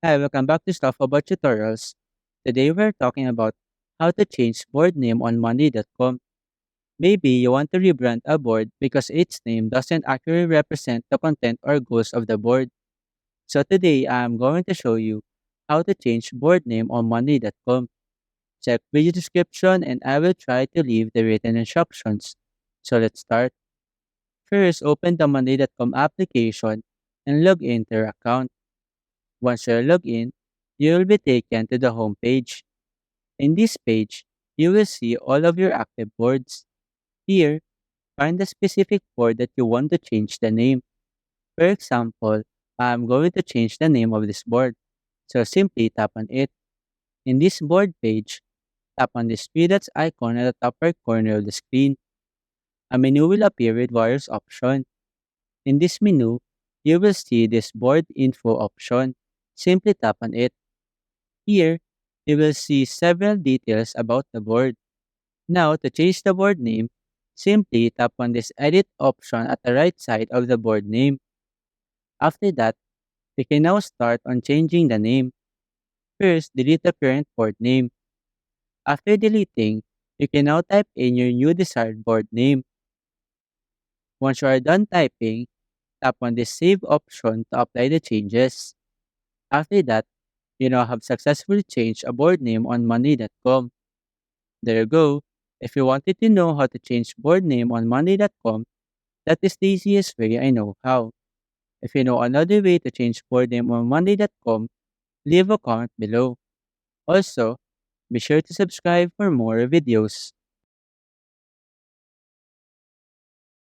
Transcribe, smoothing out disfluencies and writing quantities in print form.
Hi, welcome back to Stuff About Tutorials. Today we're talking about how to change board name on Monday.com. Maybe you want to rebrand a board because its name doesn't accurately represent the content or goals of the board. So today I'm going to show you how to change board name on Monday.com. Check video description and I will try to leave the written instructions. So let's start. First, open the Monday.com application and log into your account. Once you're logged in, you will be taken to the home page. In this page, you will see all of your active boards. Here, find the specific board that you want to change the name. For example, I'm going to change the name of this board. So simply tap on it. In this board page, tap on this three dots icon at the top right corner of the screen. A menu will appear with various options. In this menu, you will see this board info option. Simply tap on it. Here, you will see several details about the board. Now, to change the board name, simply tap on this edit option at the right side of the board name. After that, we can now start on changing the name. First, delete the current board name. After deleting, you can now type in your new desired board name. Once you are done typing, tap on the save option to apply the changes. After that, you now have successfully changed a board name on money.com. There you go. If you wanted to know how to change board name on monday.com, that is the easiest way I know how. If you know another way to change board name on monday.com, leave a comment below. Also, be sure to subscribe for more videos.